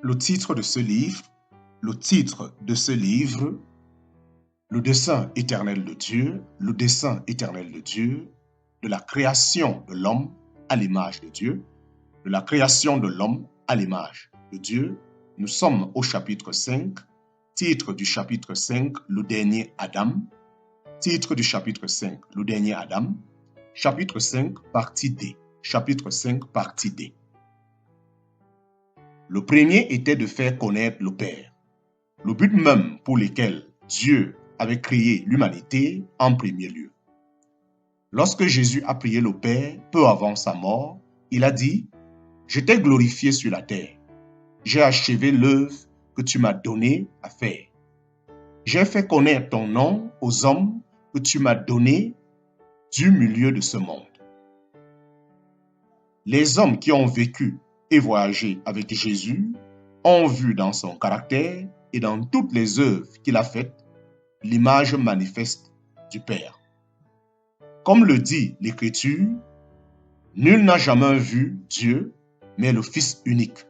Le titre de ce livre, le dessein éternel de Dieu, le dessein éternel de Dieu, de la création de l'homme à l'image de Dieu, de la création de l'homme à l'image de Dieu. Nous sommes au chapitre 5, titre du chapitre 5, le dernier Adam, titre du chapitre 5, le dernier Adam, chapitre 5, partie D, chapitre 5, partie D. Le premier était de faire connaître le Père, le but même pour lequel Dieu avait créé l'humanité en premier lieu. Lorsque Jésus a prié le Père peu avant sa mort, il a dit « Je t'ai glorifié sur la terre. J'ai achevé l'œuvre que tu m'as donnée à faire. J'ai fait connaître ton nom aux hommes que tu m'as donnés du milieu de ce monde. » Les hommes qui ont vécu et voyagé avec Jésus ont vu dans son caractère et dans toutes les œuvres qu'il a faites l'image manifeste du Père. Comme le dit l'Écriture, nul n'a jamais vu Dieu, mais le Fils unique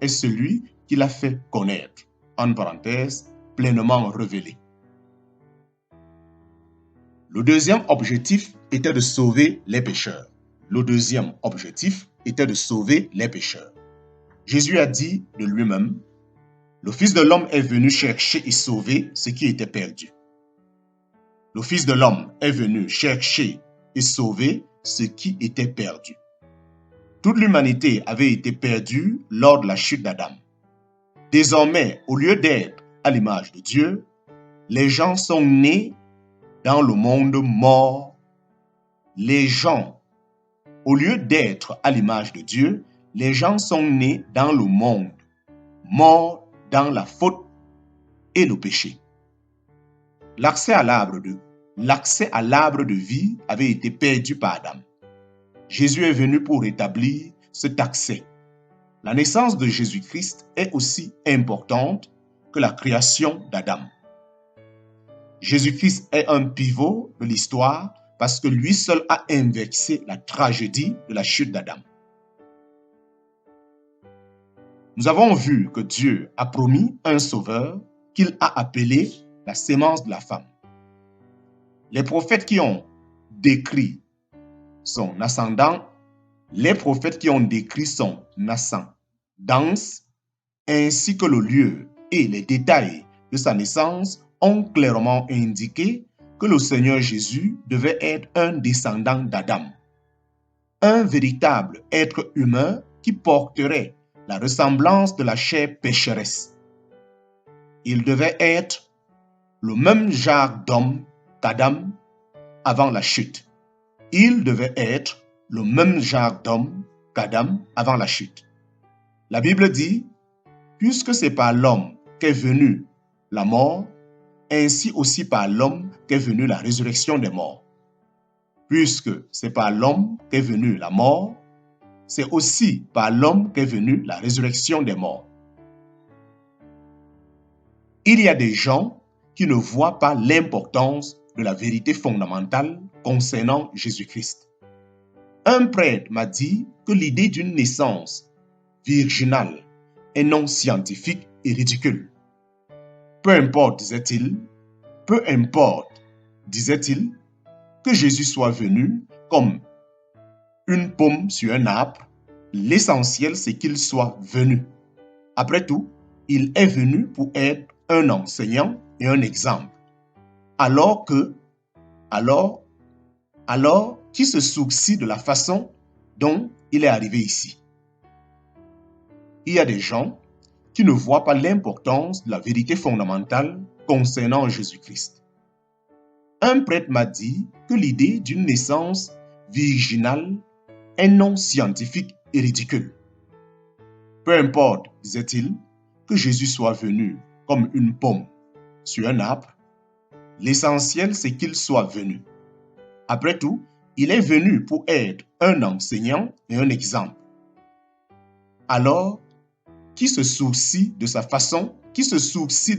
est celui qui l'a fait connaître, en parenthèse, pleinement révélé. Le deuxième objectif était de sauver les pécheurs. Jésus a dit de lui-même, le Fils de l'homme est venu chercher et sauver ce qui était perdu. Le Fils de l'homme est venu chercher et sauver ce qui était perdu. Toute l'humanité avait été perdue lors de la chute d'Adam. Désormais, au lieu d'être à l'image de Dieu, les gens sont nés dans le monde mort. Au lieu d'être à l'image de Dieu, les gens sont nés dans le monde mort dans la faute et le péché. L'accès à l'arbre de vie avait été perdu par Adam. Jésus est venu pour rétablir cet accès. La naissance de Jésus-Christ est aussi importante que la création d'Adam. Jésus-Christ est un pivot de l'histoire parce que lui seul a inversé la tragédie de la chute d'Adam. Nous avons vu que Dieu a promis un sauveur qu'il a appelé la sémence de la femme. Les prophètes qui ont décrit son ascendance, ainsi que le lieu et les détails de sa naissance ont clairement indiqué que le Seigneur Jésus devait être un descendant d'Adam, un véritable être humain qui porterait la ressemblance de la chair pécheresse. Il devait être le même genre d'homme qu'Adam avant la chute. La Bible dit, puisque c'est par l'homme qu'est venue la mort, ainsi aussi par l'homme qu'est venue la résurrection des morts. Puisque c'est par l'homme qu'est venue la mort, c'est aussi par l'homme qu'est venue la résurrection des morts. Il y a des gens qui ne voient pas l'importance de la vérité fondamentale concernant Jésus-Christ. Un prêtre m'a dit que l'idée d'une naissance virginale est non scientifique et ridicule. Peu importe, disait-il, que Jésus soit venu comme une pomme sur un arbre, l'essentiel c'est qu'il soit venu. Après tout, il est venu pour être un enseignant et un exemple. Alors, qui se soucie de la façon dont il est arrivé ici? Il y a des gens qui ne voient pas l'importance de la vérité fondamentale concernant Jésus-Christ. Un prêtre m'a dit que l'idée d'une naissance virginale est non scientifique et ridicule. Peu importe, disait-il, que Jésus soit venu comme une pomme sur un arbre, l'essentiel c'est qu'il soit venu. Après tout, il est venu pour être un enseignant et un exemple. Alors, qui se soucie de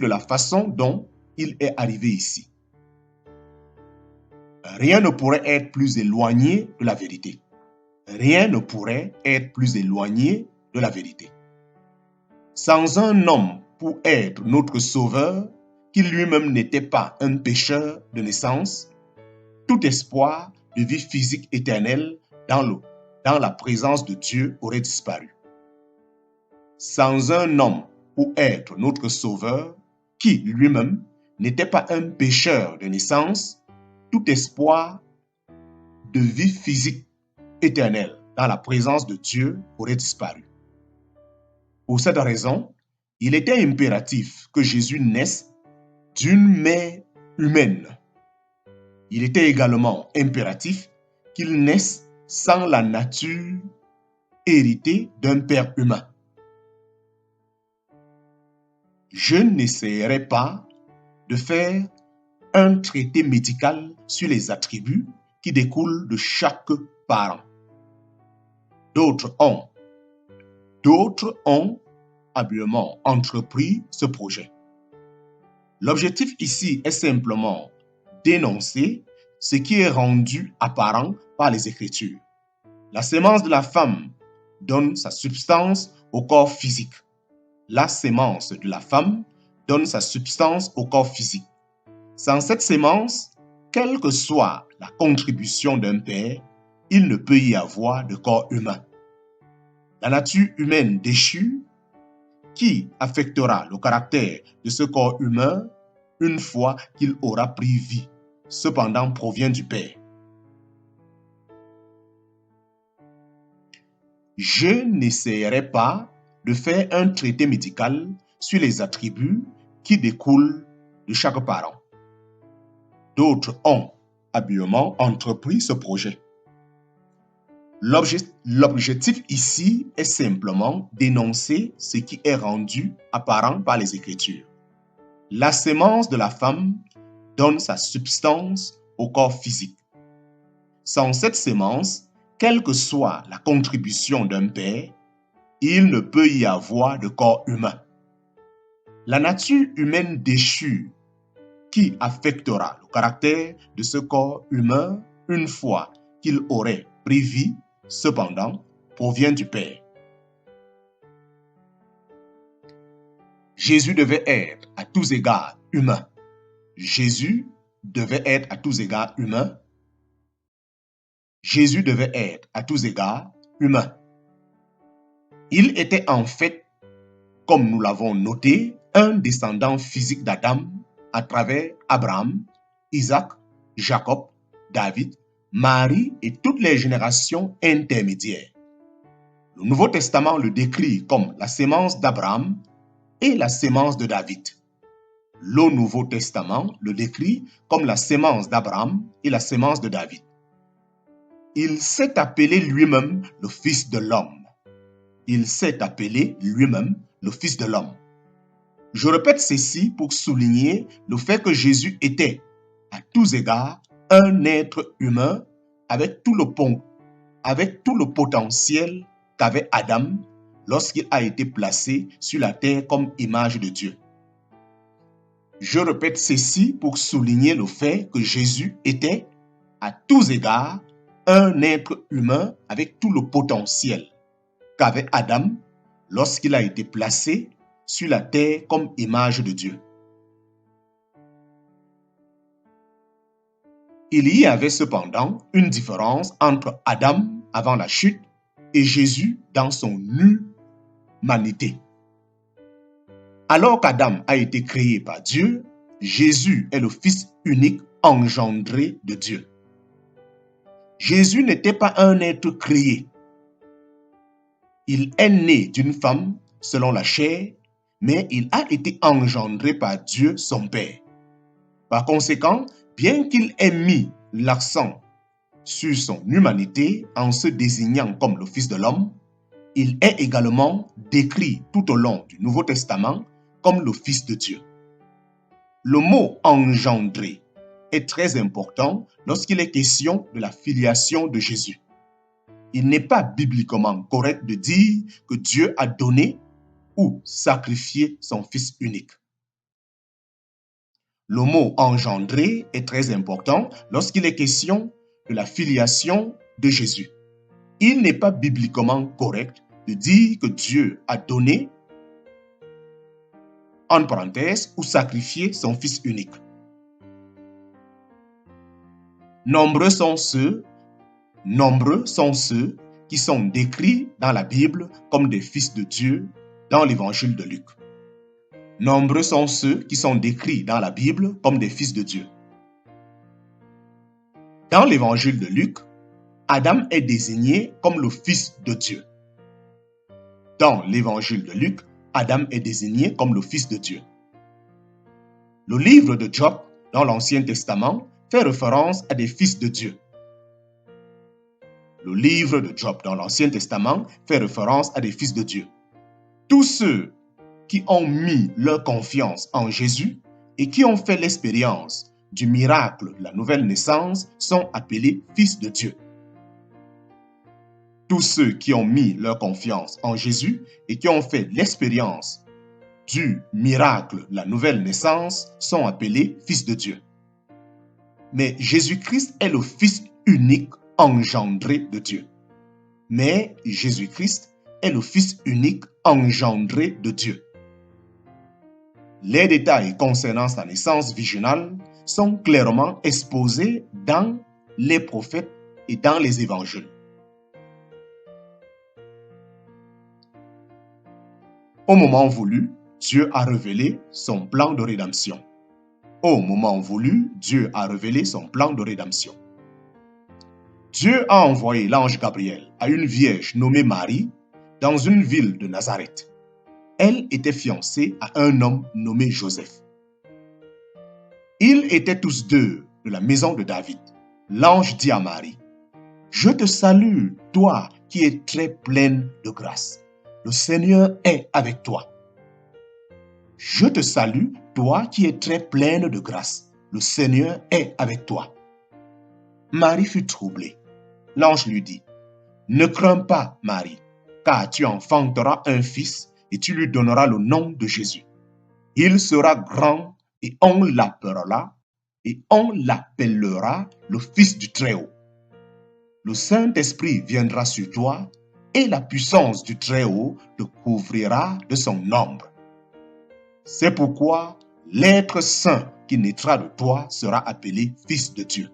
la façon dont il est arrivé ici? Rien ne pourrait être plus éloigné de la vérité. Sans un homme pour être notre sauveur, qui lui-même n'était pas un pécheur de naissance, tout espoir de vie physique éternelle dans la présence de Dieu aurait disparu. Sans un homme pour être notre sauveur, qui lui-même n'était pas un pécheur de naissance, tout espoir de vie physique éternelle dans la présence de Dieu aurait disparu. Pour cette raison, il était impératif que Jésus naisse d'une mère humaine. Il était également impératif qu'il naisse sans la nature héritée d'un père humain. Je n'essaierai pas de faire un traité médical sur les attributs qui découlent de chaque parent. D'autres ont habilement entrepris ce projet. L'objectif ici est simplement d'énoncer ce qui est rendu apparent par les Écritures. La sémence de la femme donne sa substance au corps physique. La sémence de la femme donne sa substance au corps physique. Sans cette sémence, quelle que soit la contribution d'un père, il ne peut y avoir de corps humain. La nature humaine déchue, qui affectera le caractère de ce corps humain une fois qu'il aura pris vie, cependant provient du Père. Je n'essaierai pas de faire un traité médical sur les attributs qui découlent de chaque parent. D'autres ont habilement entrepris ce projet. L'objectif ici est simplement d'énoncer ce qui est rendu apparent par les Écritures. La sémence de la femme donne sa substance au corps physique. Sans cette sémence, quelle que soit la contribution d'un père, il ne peut y avoir de corps humain. La nature humaine déchue qui affectera le caractère de ce corps humain une fois qu'il aurait pris vie, cependant, provient du Père. Jésus devait être à tous égards humain. Jésus devait être à tous égards humain. Jésus devait être à tous égards humain. Il était en fait, comme nous l'avons noté, un descendant physique d'Adam à travers Abraham, Isaac, Jacob, David, Marie et toutes les générations intermédiaires. Le Nouveau Testament le décrit comme la sémence d'Abraham et la sémence de David. Le Nouveau Testament le décrit comme la sémence d'Abraham et la sémence de David. Il s'est appelé lui-même le Fils de l'homme. Il s'est appelé lui-même le Fils de l'homme. Je répète ceci pour souligner le fait que Jésus était, à tous égards, un être humain avec tout le potentiel qu'avait Adam lorsqu'il a été placé sur la terre comme image de Dieu. Je répète ceci pour souligner le fait que Jésus était, à tous égards, un être humain avec tout le potentiel qu'avait Adam lorsqu'il a été placé sur la terre comme image de Dieu. Il y avait cependant une différence entre Adam avant la chute et Jésus dans son humanité. Alors qu'Adam a été créé par Dieu, Jésus est le Fils unique engendré de Dieu. Jésus n'était pas un être créé. Il est né d'une femme selon la chair, mais il a été engendré par Dieu son Père. Par conséquent, bien qu'il ait mis l'accent sur son humanité en se désignant comme le Fils de l'homme, il est également décrit tout au long du Nouveau Testament comme le Fils de Dieu. Le mot « engendré » est très important lorsqu'il est question de la filiation de Jésus. Il n'est pas bibliquement correct de dire que Dieu a donné ou sacrifié son Fils unique. Le mot « engendré » est très important lorsqu'il est question de la filiation de Jésus. Il n'est pas bibliquement correct de dire que Dieu a donné en parenthèse, ou sacrifier son fils unique. Nombreux sont ceux qui sont décrits dans la Bible comme des fils de Dieu dans l'évangile de Luc. Nombreux sont ceux qui sont décrits dans la Bible comme des fils de Dieu. Dans l'évangile de Luc, Adam est désigné comme le fils de Dieu. Dans l'évangile de Luc, Adam est désigné comme le fils de Dieu. Le livre de Job, dans l'Ancien Testament, fait référence à des fils de Dieu. Le livre de Job, dans l'Ancien Testament, fait référence à des fils de Dieu. Tous ceux qui ont mis leur confiance en Jésus et qui ont fait l'expérience du miracle de la nouvelle naissance sont appelés fils de Dieu. Tous ceux qui ont mis leur confiance en Jésus et qui ont fait l'expérience du miracle de la nouvelle naissance sont appelés fils de Dieu. Mais Jésus-Christ est le Fils unique engendré de Dieu. Mais Jésus-Christ est le Fils unique engendré de Dieu. Les détails concernant sa naissance virginale sont clairement exposés dans les prophètes et dans les évangiles. Au moment voulu, Dieu a révélé son plan de rédemption. Au moment voulu, Dieu a révélé son plan de rédemption. Dieu a envoyé l'ange Gabriel à une vierge nommée Marie dans une ville de Nazareth. Elle était fiancée à un homme nommé Joseph. Ils étaient tous deux de la maison de David. L'ange dit à Marie, « Je te salue, toi qui es très pleine de grâce. Le Seigneur est avec toi. » Je te salue, toi qui es très pleine de grâce. Le Seigneur est avec toi. Marie fut troublée. L'ange lui dit, « Ne crains pas, Marie, car tu enfanteras un fils et tu lui donneras le nom de Jésus. Il sera grand et on l'appellera le Fils du Très-Haut. Le Saint-Esprit viendra sur toi et la puissance du Très-Haut te couvrira de son ombre. C'est pourquoi l'être saint qui naîtra de toi sera appelé Fils de Dieu. »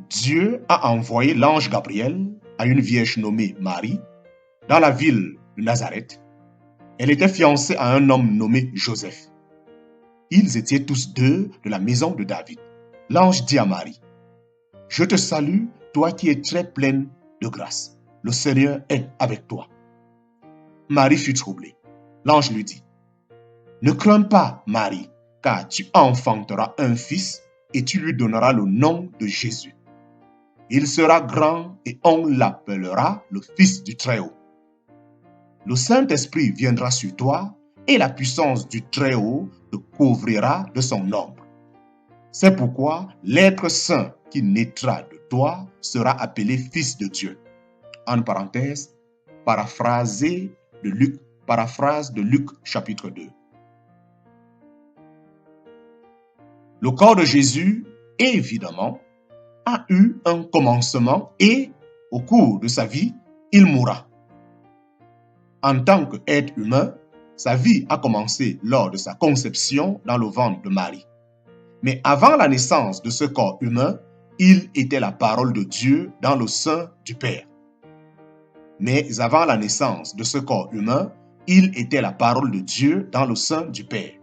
Dieu a envoyé l'ange Gabriel à une vierge nommée Marie dans la ville de Nazareth. Elle était fiancée à un homme nommé Joseph. Ils étaient tous deux de la maison de David. L'ange dit à Marie, « Je te salue, toi qui es très pleine de grâce. Le Seigneur est avec toi. » Marie fut troublée. L'ange lui dit, « Ne crains pas, Marie, car tu enfanteras un fils et tu lui donneras le nom de Jésus. Il sera grand et on l'appellera le Fils du Très-Haut. Le Saint-Esprit viendra sur toi et la puissance du Très-Haut te couvrira de son ombre. C'est pourquoi l'être saint qui naîtra de toi sera appelé Fils de Dieu. » En parenthèse, paraphrase de Luc chapitre 2. Le corps de Jésus, évidemment, a eu un commencement et, au cours de sa vie, il mourra. En tant qu'être humain, sa vie a commencé lors de sa conception dans le ventre de Marie. Mais avant la naissance de ce corps humain, il était la parole de Dieu dans le sein du Père. Mais avant la naissance de ce corps humain, il était la parole de Dieu dans le sein du Père.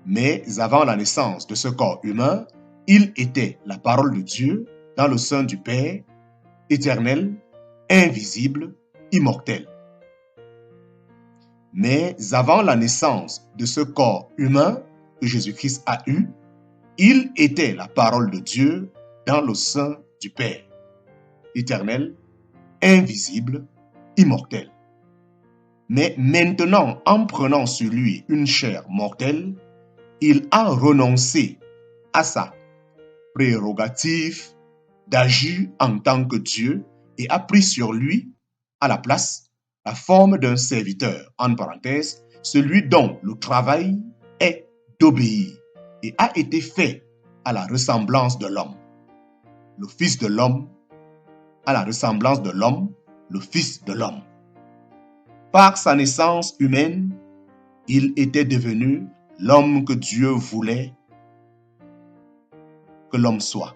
Mais avant la naissance de ce corps humain, il était la parole de Dieu dans le sein du Père, éternel, invisible, immortel. Mais avant la naissance de ce corps humain que Jésus-Christ a eu, il était la parole de Dieu dans le sein du Père, éternel, invisible, immortel. Mais maintenant, en prenant sur lui une chair mortelle, il a renoncé à sa prérogative d'agir en tant que Dieu et a pris sur lui, à la place, la forme d'un serviteur, en parenthèse, celui dont le travail est d'obéir, et a été fait à la ressemblance de l'homme. Le Fils de l'homme à la ressemblance de l'homme, le Fils de l'homme. Par sa naissance humaine, il était devenu l'homme que Dieu voulait que l'homme soit.